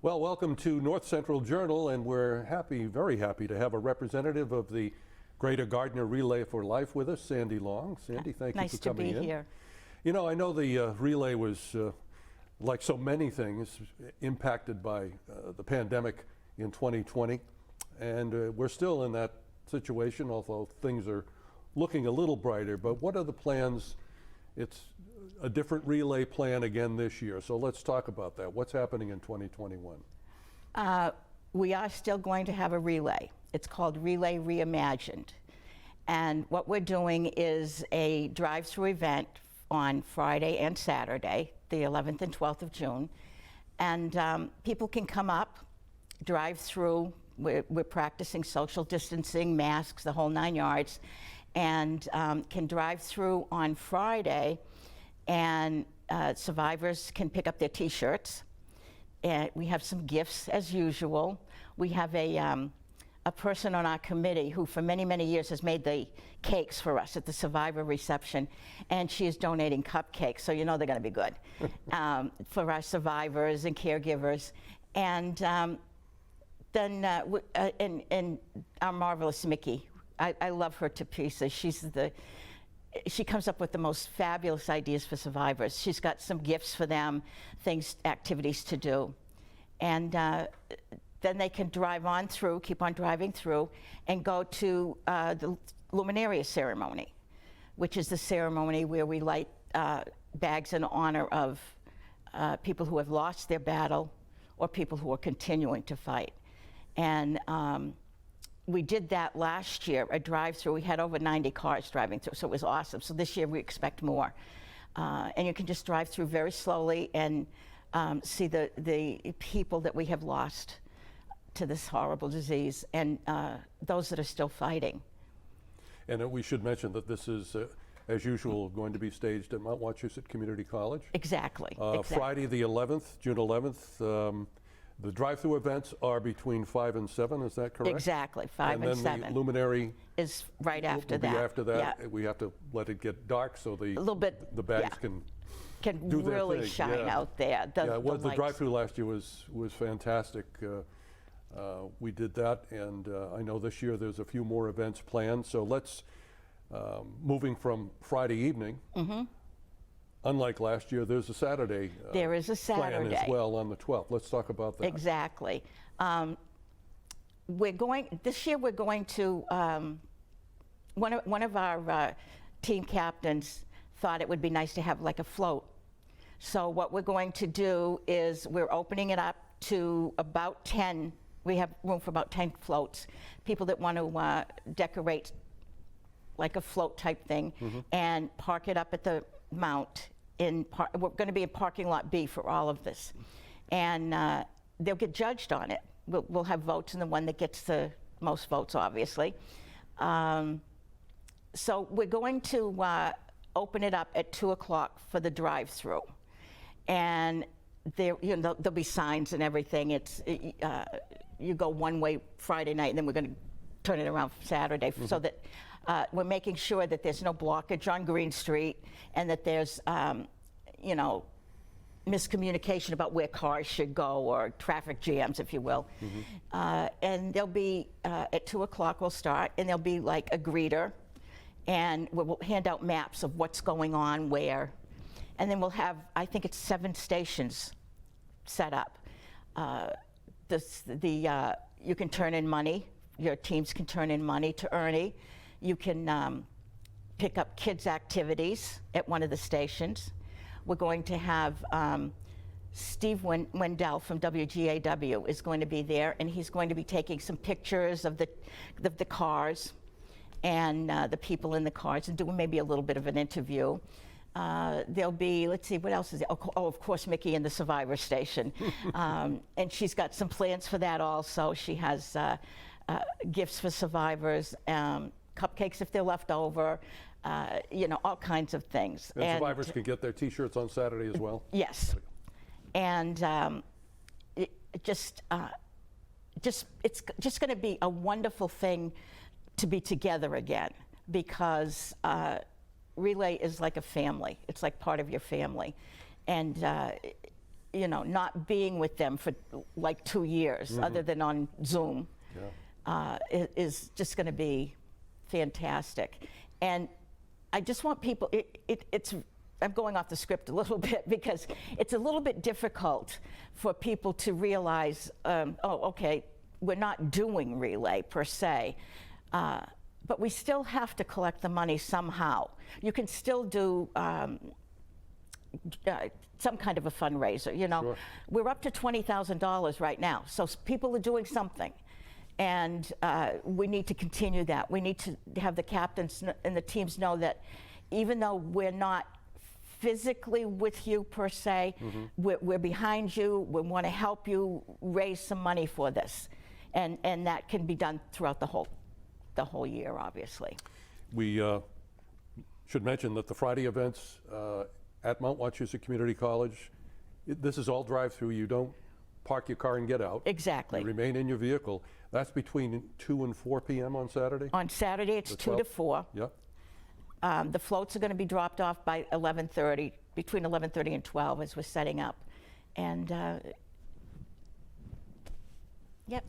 Well, welcome to North Central Journal, and we're happy, very happy to have a representative of the Greater Gardner Relay for Life with us, Sandy Long. Sandy, thank you for coming in. Nice to be here. You know, I know the relay was, like so many things, impacted by the pandemic in 2020, and we're still in that situation, although things are looking a little brighter. But what are the plans? It's a different relay plan again this year, so let's talk about that. What's happening in 2021? We are still going to have a relay. It's called Relay Reimagined. And what we're doing is a drive-through event on Friday and Saturday, the 11th and 12th of June. And people can come up, drive through. We're practicing social distancing, masks, the whole 9 yards, and can drive through on Friday, and survivors can pick up their T-shirts. And we have some gifts as usual. We have a person on our committee who for many, many years has made the cakes for us at the survivor reception, and she is donating cupcakes, so you know they're going to be good for our survivors and caregivers. And then and our marvelous Mickey, I love her to pieces. She comes up with the most fabulous ideas for survivors. She's got some gifts for them, activities to do. And then they can drive on through, keep on driving through, and go to the Luminaria ceremony, which is the ceremony where we light bags in honor of people who have lost their battle or people who are continuing to fight. And we did that last year, a drive-through. We had over 90 cars driving through, so it was awesome. So this year we expect more. And you can just drive through very slowly and see the people that we have lost to this horrible disease, and those that are still fighting. And we should mention that this is, as usual, going to be staged at Mount Wachusett Community College. Exactly. Friday the 11th, June 11th. The drive-through events are between 5 and 7, is that correct? Exactly, 5 and 7. And then the luminary is right after that. After that, yeah. We have to let it get dark so the bags yeah. can do really their thing. shine out there. The drive-through last year was fantastic. We did that, and I know this year there's a few more events planned. So let's, moving from Friday evening, unlike last year, there's a Saturday. There is a Saturday plan as well on the 12th. Let's talk about that. Exactly. This year we're going to, one of our team captains thought it would be nice to have like a float. So what we're going to do is we're opening it up to about 10. We have room for about 10 floats. People that want to decorate like a float type thing and park it up at the Mount. We're going to be in parking lot B for all of this. And they'll get judged on it. We'll have votes, and the one that gets the most votes, obviously. So we're going to open it up at 2 o'clock for the drive-through. And there'll be signs and everything. It's you go one way Friday night, and then we're going to turn it around Saturday, so that we're making sure that there's no blockage on Green Street, and that there's miscommunication about where cars should go, or traffic jams, if you will. And there'll be at 2 o'clock we'll start, and there'll be like a greeter, and we'll hand out maps of what's going on where. And then we'll have, I think it's 7 stations set up. You can turn in money. Your teams can turn in money to Ernie. You can pick up kids' activities at one of the stations. We're going to have Steve Wendell from WGAW is going to be there, and he's going to be taking some pictures of the cars and the people in the cars, and doing maybe a little bit of an interview. There'll be, let's see, what else is there? Oh, of course, Mickey in the Survivor Station. And she's got some plans for that also. She has gifts for survivors, cupcakes if they're left over, all kinds of things. And survivors can get their T-shirts on Saturday as well? Yes. And it's just going to be a wonderful thing to be together again, because Relay is like a family. It's like part of your family. And not being with them for like 2 years, other than on Zoom, is just going to be fantastic. And I just want people, I'm going off the script a little bit because it's a little bit difficult for people to realize, oh, okay, we're not doing relay per se, but we still have to collect the money somehow. You can still do some kind of a fundraiser, Sure. We're up to $20,000 right now, so people are doing something. And we need to continue that. We need to have the captains and the teams know that even though we're not physically with you per se, we're behind you. We want to help you raise some money for this, and that can be done throughout the whole year, obviously. We should mention that the Friday events at Mount Wachusett Community College, this is all drive-through. You don't park your car and get out. Exactly. You remain in your vehicle. That's between 2 and 4 p.m. on Saturday? On Saturday, it's 2 to 4. Yep. The floats are going to be dropped off by 11:30, between 11:30 and 12 as we're setting up. And, yep.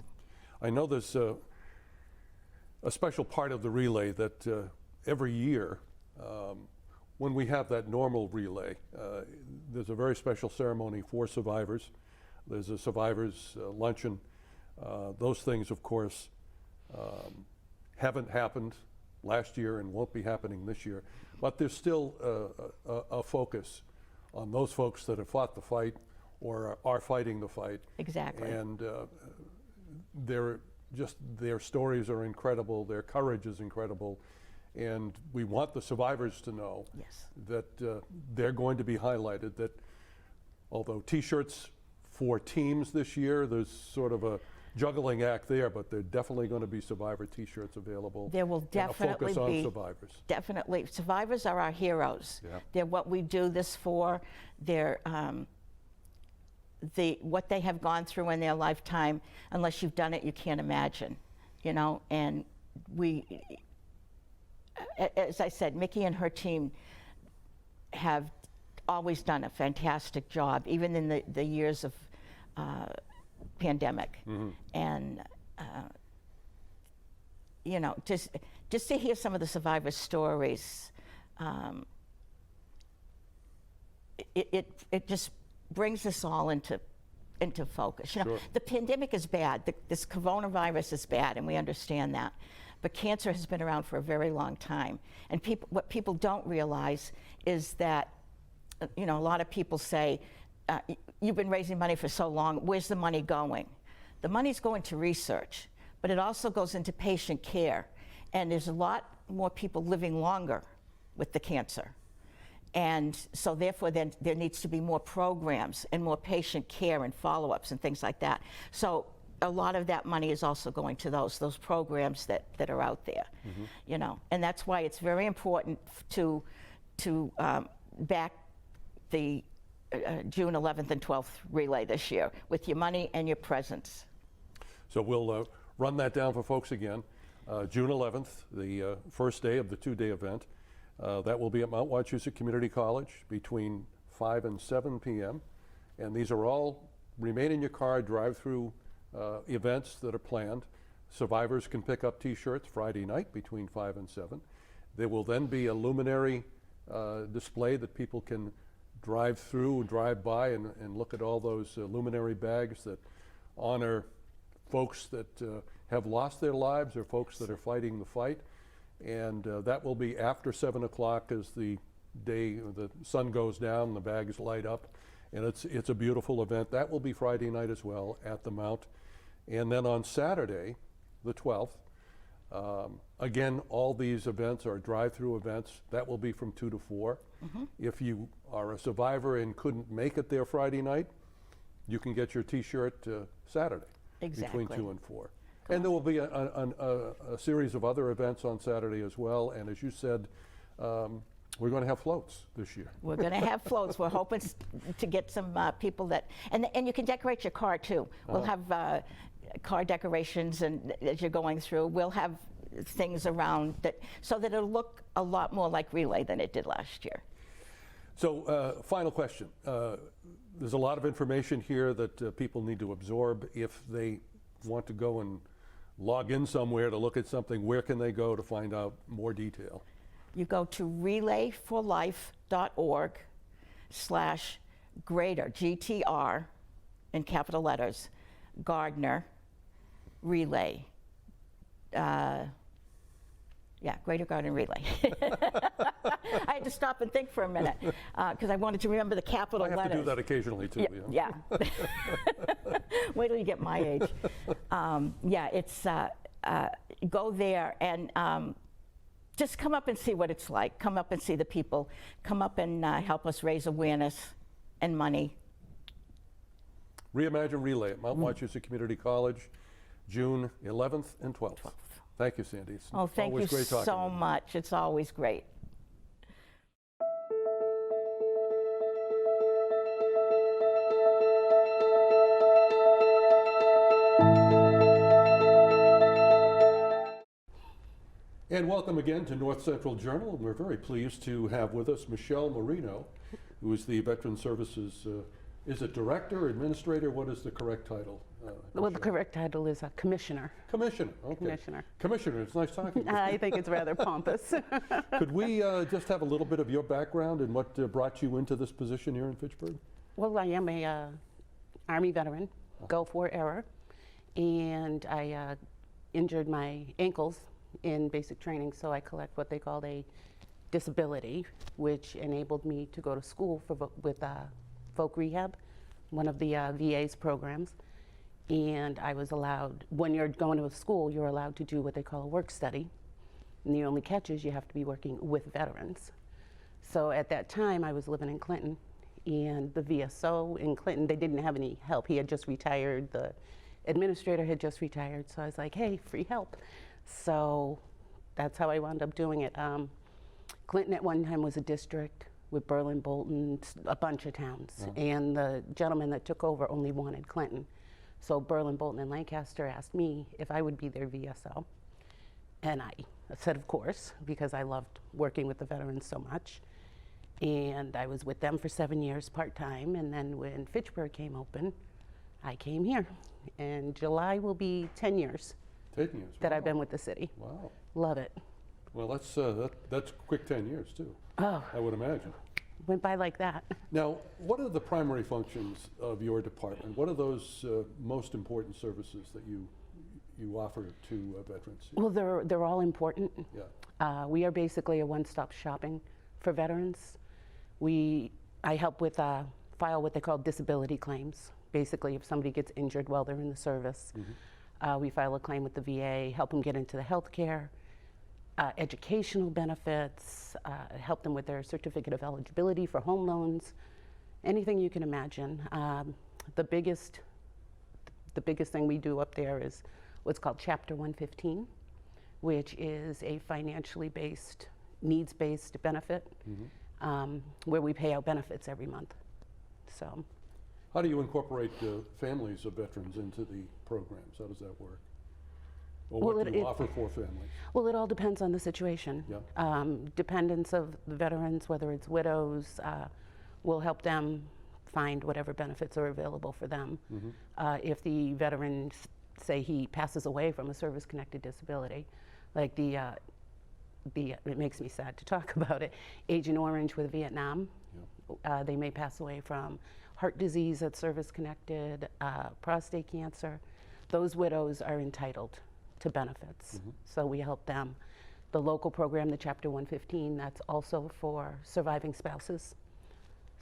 I know there's a special part of the relay that every year, when we have that normal relay, there's a very special ceremony for survivors. There's a survivors luncheon. Those things, of course, haven't happened last year and won't be happening this year. But there's still a focus on those folks that have fought the fight or are fighting the fight. Exactly. And their stories are incredible. Their courage is incredible. And we want the survivors to know that they're going to be highlighted, that although T-shirts for teams this year, there's sort of a juggling act there, but there are definitely going to be survivor T-shirts available. There will definitely and a focus be on survivors. Definitely, survivors are our heroes. Yeah. They're what we do this for. They're what they have gone through in their lifetime. Unless you've done it, you can't imagine. And we, as I said, Mickey and her team have always done a fantastic job, even in the years of pandemic. And just to hear some of the survivors' stories, it just brings us all into focus. Sure. The pandemic is bad. This coronavirus is bad, and we understand that. But cancer has been around for a very long time, and what people don't realize is that a lot of people say, you've been raising money for so long, where's the money going? The money's going to research, but it also goes into patient care. And there's a lot more people living longer with the cancer. And so therefore then there needs to be more programs and more patient care and follow-ups and things like that. So a lot of that money is also going to those programs that are out there, And that's why it's very important to back the June 11th and 12th relay this year with your money and your presence. So we'll run that down for folks again. June 11th, the first day of the 2-day event. That will be at Mount Wachusett Community College between 5 and 7 p.m. And these are all remain in your car drive-through events that are planned. Survivors can pick up T-shirts Friday night between 5 and 7. There will then be a luminary display that people can drive through and drive by and look at all those luminary bags that honor folks that have lost their lives or folks that are fighting the fight. And that will be after 7 o'clock as the sun goes down, the bags light up. And it's a beautiful event. That will be Friday night as well at the Mount. And then on Saturday, the 12th, again, all these events are drive-through events. That will be from 2 to 4. If you are a survivor and couldn't make it there Friday night, you can get your T-shirt Saturday between 2 and 4. And there will be a series of other events on Saturday as well. And as you said, we're going to have floats this year. We're going to have floats. We're hoping to get some people that, and you can decorate your car too. We'll have car decorations, and as you're going through, we'll have things around that so that it'll look a lot more like relay than it did last year. So final question. there's a lot of information here that people need to absorb. If they want to go and log in somewhere to look at something, where can they go to find out more detail? You go to relayforlife.org/greater, GTR, in capital letters, Gardner, relay. Greater Garden Relay. I had to stop and think for a minute because I wanted to remember the capital I have letters. to do that occasionally too. Yeah. Wait till you get my age. It's go there and just come up and see what it's like. Come up and see the people. Come up and help us raise awareness and money. Reimagine Relay at Mount Wachusett Community College, June 11th and 12th. Thank you, Sandy. It's Thank you always great talking so to you. much. It's always great. And welcome again to North Central Journal. We're very pleased to have with us Michele Marino, who is the Veteran Services, is it director, administrator? What is the correct title? Well, the Michele? correct title is a commissioner. Commissioner, okay. Commissioner. Commissioner, it's nice talking to you. I think it's rather pompous. Could we just have a little bit of your background and what brought you into this position here in Fitchburg? Well, I am a Army veteran, Gulf War era, and I injured my ankles in basic training, so I collect what they called a disability, which enabled me to go to school with folk rehab, one of the VA's programs. And I was allowed, when you're going to a school, you're allowed to do what they call a work study. And the only catch is you have to be working with veterans. So at that time, I was living in Clinton, and the VSO in Clinton, they didn't have any help. He had just retired, the administrator had just retired, so I was like, hey, free help. So that's how I wound up doing it. Clinton at one time was a district with Berlin, Bolton, a bunch of towns. And the gentleman that took over only wanted Clinton. So Berlin, Bolton, and Lancaster asked me if I would be their VSO. And I said, of course, because I loved working with the veterans so much. And I was with them for 7 years part-time. And then when Fitchburg came open, I came here. And July will be 10 years. 10 years. That Wow. I've been with the city. Wow. Love it. Well, that's quick 10 years too, Oh, I would imagine. went by like that. Now, what are the primary functions of your department? What are those most important services that you offer to veterans? Well, they're all important. Yeah. We are basically a one-stop shopping for veterans. I help with file what they call disability claims. Basically, if somebody gets injured while they're in the service, we file a claim with the VA, help them get into the health care, educational benefits, help them with their certificate of eligibility for home loans, anything you can imagine. The biggest thing we do up there is what's called Chapter 115, which is a financially based, needs-based benefit, where we pay out benefits every month. So. How do you incorporate families of veterans into the programs? How does that work? Or Well, what do you offer for families? Well, it all depends on the situation. Yeah. Dependents of the veterans, whether it's widows, we'll help them find whatever benefits are available for them. If the veteran, say he passes away from a service-connected disability, like it makes me sad to talk about it, Agent Orange with Vietnam, they may pass away from heart disease that's service-connected, prostate cancer. Those widows are entitled to benefits. So we help them. The local program, the Chapter 115, that's also for surviving spouses.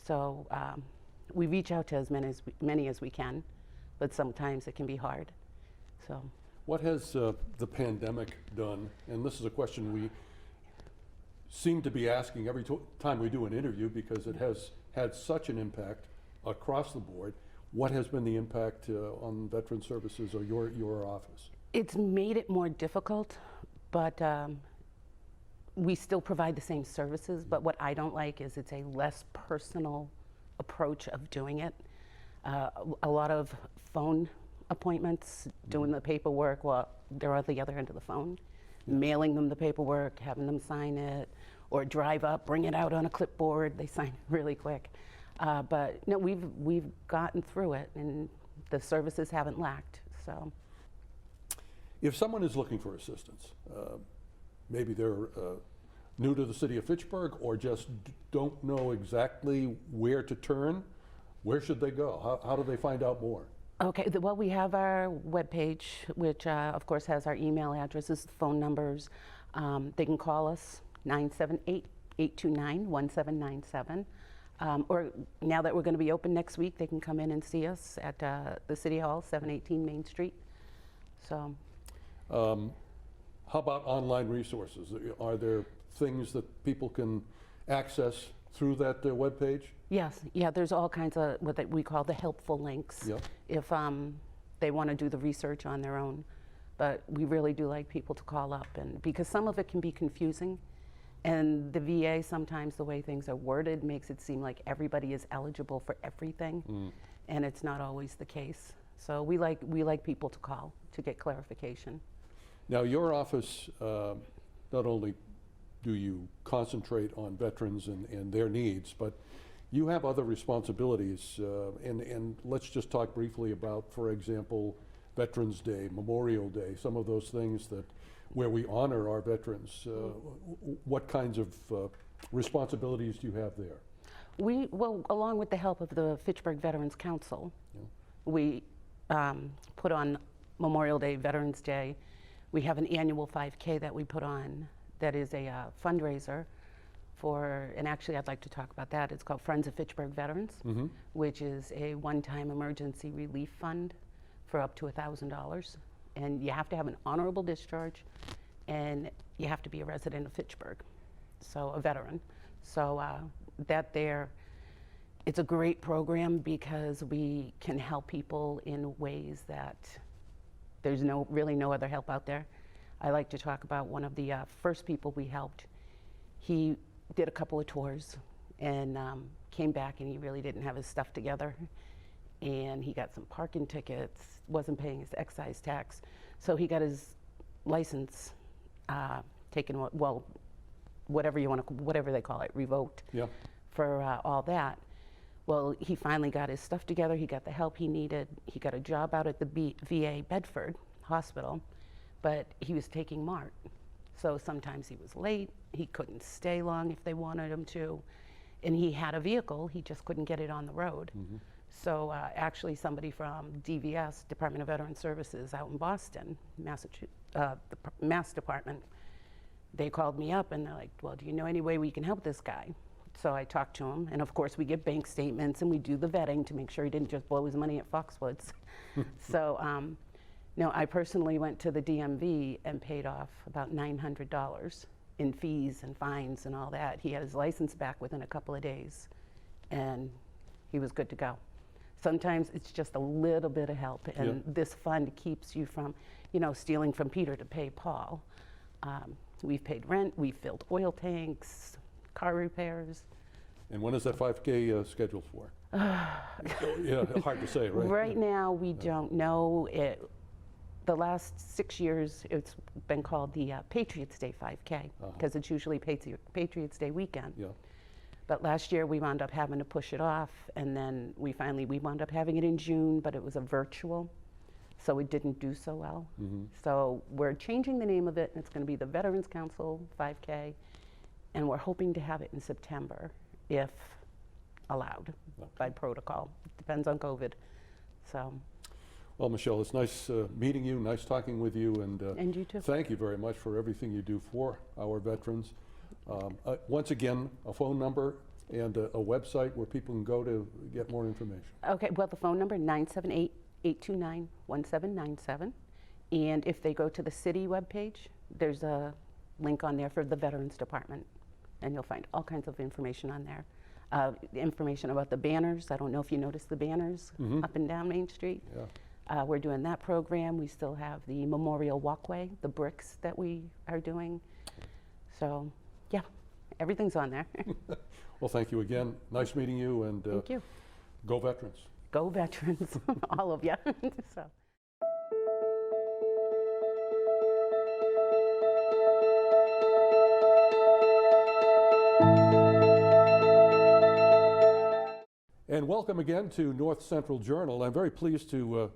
So we reach out to as many as we can, but sometimes it can be hard. So. What has the pandemic done? And this is a question we seem to be asking every time we do an interview because it has had such an impact across the board. What has been the impact on veteran services or your office? It's made it more difficult, but we still provide the same services, but what I don't like is it's a less personal approach of doing it. A lot of phone appointments, doing the paperwork while they're at the other end of the phone, mailing them the paperwork, having them sign it, or drive up, bring it out on a clipboard, they sign it really quick. But no, we've gotten through it, and the services haven't lacked. So If someone is looking for assistance, maybe they're new to the city of Fitchburg or just don't know exactly where to turn, where should they go? How do they find out more? okay, well, we have our webpage, which of course has our email addresses, phone numbers. They can call us 978-829-1797. Or now that we're going to be open next week, they can come in and see us at the City Hall, 718 Main Street. So, How about online resources? Are there things that people can access through that webpage? yes, yeah, there's all kinds of what we call the helpful links Yep. if they want to do the research on their own. But we really do like people to call up, and because some of it can be confusing. And the VA, sometimes the way things are worded makes it seem like everybody is eligible for everything, and it's not always the case. So we like people to call to get clarification. Now, your office, not only do you concentrate on veterans and their needs, but you have other responsibilities. And let's just talk briefly about, for example, Veterans Day, Memorial Day, some of those things that where we honor our veterans. What kinds of responsibilities do you have there? Well, along with the help of the Fitchburg Veterans Council, we put on Memorial Day, Veterans Day. We have an annual 5K that we put on that is a fundraiser for, and actually I'd like to talk about that. It's called Friends of Fitchburg Veterans, which is a one-time emergency relief fund for up to $1,000. And you have to have an honorable discharge, and you have to be a resident of Fitchburg, so a veteran. So it's a great program because we can help people in ways that there's really no other help out there. I like to talk about one of the first people we helped. He did a couple of tours and came back, and he really didn't have his stuff together. And he got some parking tickets, wasn't paying his excise tax. So he got his license taken, well, whatever they call it, revoked for all that. Well, he finally got his stuff together. He got the help he needed. He got a job out at the VA Bedford Hospital, but he was taking MART. So sometimes he was late. He couldn't stay long if they wanted him to. And he had a vehicle, he just couldn't get it on the road. So actually somebody from DVS, Department of Veteran Services out in Boston, Massachusetts, the Mass Department, they called me up and they're like, well, do you know any way we can help this guy? So I talked to him, and of course we get bank statements and we do the vetting to make sure he didn't just blow his money at Foxwoods. So no, I personally went to the DMV and paid off about $900 in fees and fines and all that. He had his license back within a couple of days, and he was good to go. Sometimes it's just a little bit of help, and this fund keeps you from, stealing from Peter to pay Paul. We've paid rent, we've filled oil tanks, car repairs. And when is that 5K scheduled for? Yeah, hard to say, right? Right now, we don't know. The last 6 years, it's been called the Patriots Day 5K, because it's usually Patriots Day weekend. But last year we wound up having to push it off, and then we wound up having it in June, but it was a virtual, so it didn't do so well. So we're changing the name of it, and it's going to be the Veterans Council 5K, and we're hoping to have it in September, if allowed by protocol. It depends on COVID. So. Well, Michele, it's nice meeting you, nice talking with you, And you too. Thank you very much for everything you do for our veterans. Once again, a phone number and a website where people can go to get more information. Okay, well, the phone number, 978-829-1797. And if they go to the city webpage, there's a link on there for the Veterans Department. And you'll find all kinds of information on there. Information about the banners. I don't know if you noticed the banners up and down Main Street. We're doing that program. We still have the Memorial Walkway, the bricks that we are doing. So, yeah, everything's on there. Well, thank you again. Nice meeting you, and Thank you. go Veterans. Go Veterans, all of you. So. And welcome again to North Central Journal. I'm very pleased to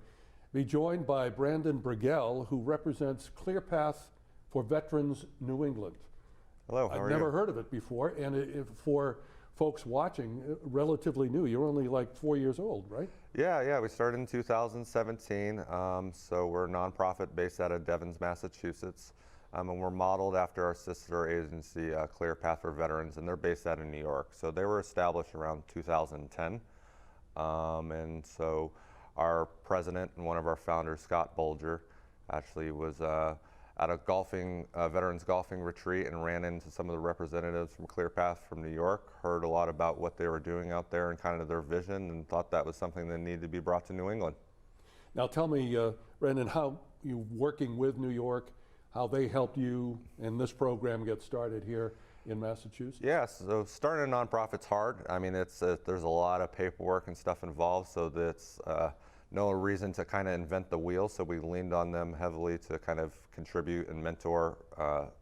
be joined by Brandon Brigel, who represents ClearPath for Veterans New England. Hello, how I've are never you? heard of it before, and for folks watching, relatively new. You're only like 4 years old, right? Yeah, we started in 2017. So we're a nonprofit based out of Devens, Massachusetts. And we're modeled after our sister agency, ClearPath for Veterans, and they're based out of New York. So they were established around 2010. And so our president and one of our founders, Scott Bolger, actually was at a veterans golfing retreat and ran into some of the representatives from ClearPath from New York, heard a lot about what they were doing out there and kind of their vision, and thought that was something that needed to be brought to New England. Now tell me, Brandon, how you working with New York, how they helped you and this program get started here in Massachusetts? Yeah, so starting a nonprofit's hard. I mean, there's a lot of paperwork and stuff involved, so that's no reason to kind of invent the wheel. So we leaned on them heavily to kind of contribute and mentor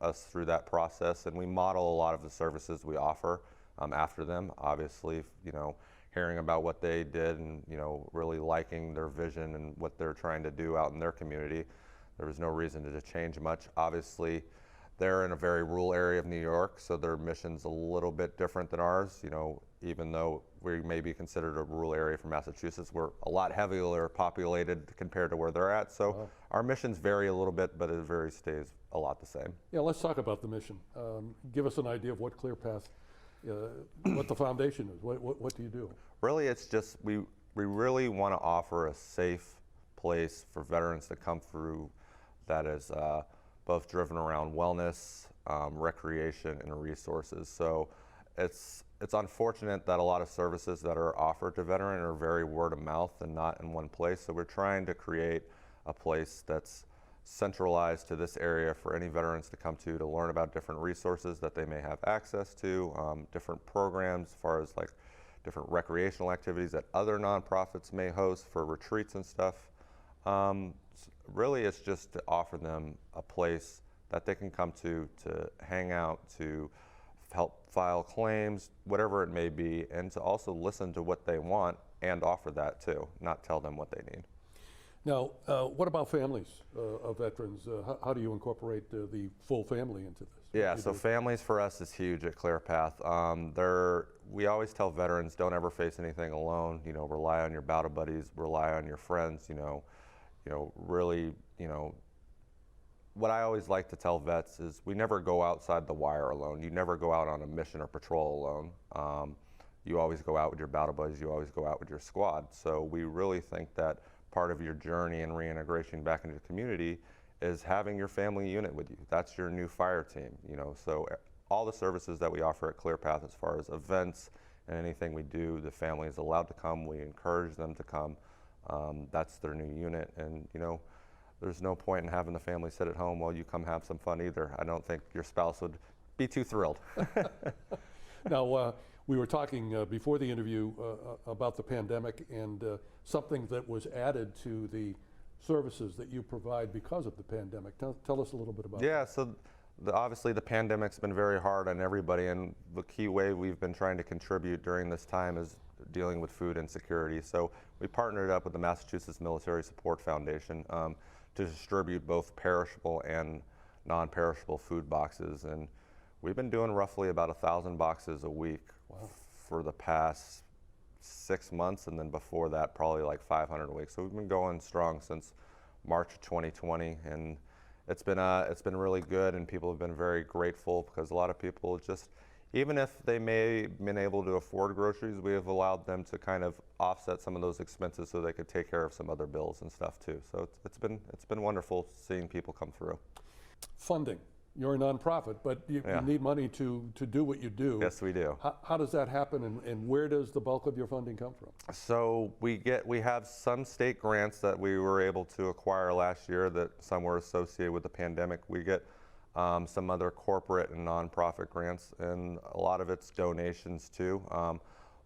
us through that process, and we model a lot of the services we offer after them. Obviously, hearing about what they did and really liking their vision and what they're trying to do out in their community. There was no reason to change much. Obviously, they're in a very rural area of New York, so their mission's a little bit different than ours. Even though we may be considered a rural area from Massachusetts, we're a lot heavier populated compared to where they're at. So our missions vary a little bit, but it stays a lot the same. Yeah, let's talk about the mission. Give us an idea of what ClearPath, what the foundation is. What do you do? Really, it's just we really want to offer a safe place for veterans to come through that is both driven around wellness, recreation, and resources. So it's unfortunate that a lot of services that are offered to veterans are very word of mouth and not in one place. So we're trying to create a place that's centralized to this area for any veterans to come to learn about different resources that they may have access to, different programs as far as like different recreational activities that other nonprofits may host for retreats and stuff. Really, it's just to offer them a place that they can come to hang out, to help file claims, whatever it may be, and to also listen to what they want and offer that too, not tell them what they need. Now, what about families of veterans? How do you incorporate the full family into this? Yeah, so families for us is huge at ClearPath. We always tell veterans, don't ever face anything alone. Rely on your battle buddies, rely on your friends. Really, what I always like to tell vets is we never go outside the wire alone. You never go out on a mission or patrol alone. You always go out with your battle buddies. You always go out with your squad. So we really think that part of your journey and reintegration back into the community is having your family unit with you. That's your new fire team. So all the services that we offer at ClearPath, as far as events and anything we do, the family is allowed to come. We encourage them to come. That's their new unit, and there's no point in having the family sit at home while you come have some fun either. I don't think your spouse would be too thrilled. Now, we were talking before the interview about the pandemic and something that was added to the services that you provide because of the pandemic. Tell us a little bit about that. Yeah, so obviously the pandemic's been very hard on everybody, and the key way we've been trying to contribute during this time is dealing with food insecurity. So we partnered up with the Massachusetts Military Support Foundation to distribute both perishable and non-perishable food boxes, and we've been doing roughly about 1,000 boxes a week for the past 6 months, and then before that probably like 500 a week. So we've been going strong since March of 2020, and it's been really good, and people have been very grateful because a lot of people just, even if they may have been able to afford groceries, we have allowed them to kind of offset some of those expenses so they could take care of some other bills and stuff too. So it's been wonderful seeing people come through. Funding. You're a nonprofit, but you need money to do what you do. Yes, we do. How does that happen, and where does the bulk of your funding come from? So we have some state grants that we were able to acquire last year that some were associated with the pandemic. We get some other corporate and nonprofit grants, and a lot of it's donations too.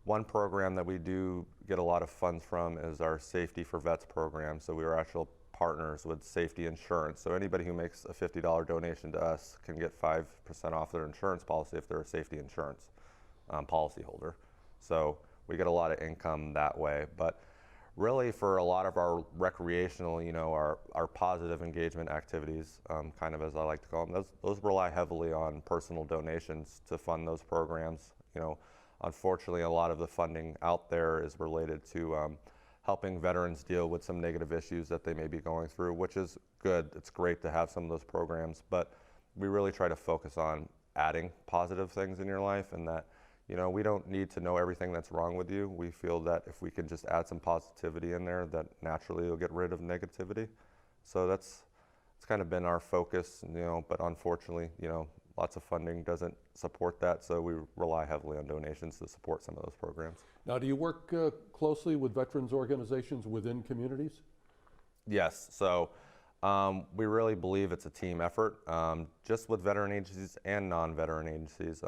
One program that we do get a lot of funds from is our Safety for Vets program. So we are actual partners with Safety Insurance. So anybody who makes a $50 donation to us can get 5% off their insurance policy if they're a safety insurance policyholder. So we get a lot of income that way. But really, for a lot of our recreational, our positive engagement activities, kind of as I like to call them, those rely heavily on personal donations to fund those programs. Unfortunately, a lot of the funding out there is related to helping veterans deal with some negative issues that they may be going through, which is good. It's great to have some of those programs, but we really try to focus on adding positive things in your life, and that we don't need to know everything that's wrong with you. We feel that if we can just add some positivity in there, that naturally you'll get rid of negativity. So it's kind of been our focus, but unfortunately, lots of funding doesn't support that, so we rely heavily on donations to support some of those programs. Now, do you work closely with veterans organizations within communities? Yes, so we really believe it's a team effort, just with veteran agencies and non-veteran agencies.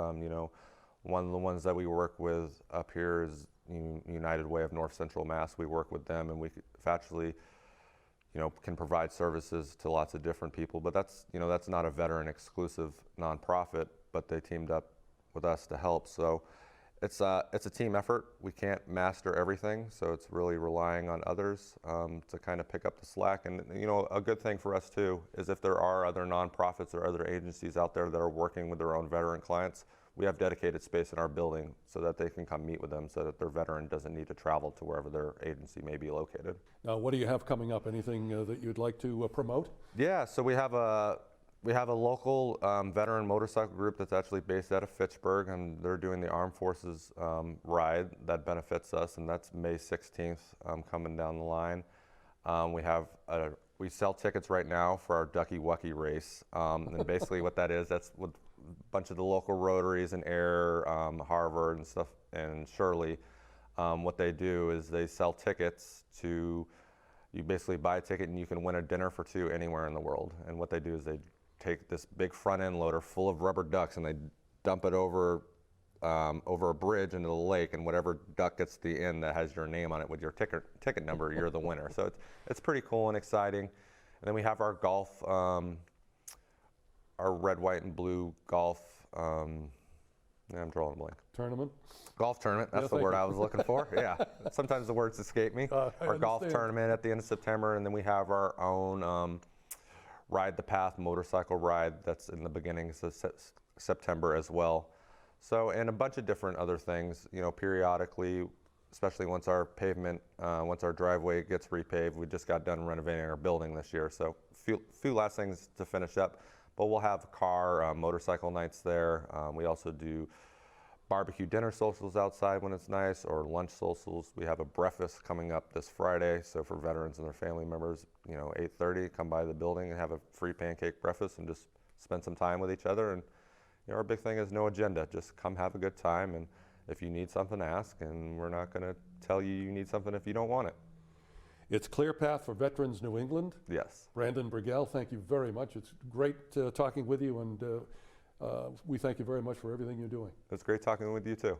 One of the ones that we work with up here is United Way of North Central Mass. We work with them, and we actually, can provide services to lots of different people. But that's not a veteran-exclusive nonprofit, but they teamed up with us to help. So it's a team effort. We can't master everything, so it's really relying on others to kind of pick up the slack. And a good thing for us too is if there are other nonprofits or other agencies out there that are working with their own veteran clients, we have dedicated space in our building so that they can come meet with them, so that their veteran doesn't need to travel to wherever their agency may be located. Now, what do you have coming up? Anything that you'd like to promote? Yeah, so we have a local veteran motorcycle group that's actually based out of Fitchburg, and they're doing the Armed Forces ride that benefits us, and that's May 16th coming down the line. We sell tickets right now for our Ducky Wucky race, and basically what that is, that's with a bunch of the local Rotaries and Air, Harvard and stuff, and Shirley. What they do is they sell tickets to, you basically buy a ticket and you can win a dinner for two anywhere in the world. And what they do is they take this big front end loader full of rubber ducks and they dump it over a bridge into the lake, and whatever duck gets to the end that has your name on it with your ticket number, you're the winner. So it's pretty cool and exciting. And then we have our golf, our red, white, and blue golf, I'm drawing a blank. Tournament? Golf tournament, that's the word I was looking for. Yeah, sometimes the words escape me. Our golf tournament at the end of September, and then we have our own Ride the Path motorcycle ride that's in the beginning of September as well. So, and a bunch of different other things, periodically, especially once our driveway gets repaved. We just got done renovating our building this year, so few last things to finish up. But we'll have motorcycle nights there. We also do barbecue dinner socials outside when it's nice, or lunch socials. We have a breakfast coming up this Friday, so for veterans and their family members, 8:30, come by the building and have a free pancake breakfast and just spend some time with each other. And our big thing is no agenda, just come have a good time, and if you need something, ask, and we're not going to tell you need something if you don't want it. It's Clear Path for Veterans New England. Yes. Brandon Brigel, thank you very much. It's great talking with you, and we thank you very much for everything you're doing. It's great talking with you too.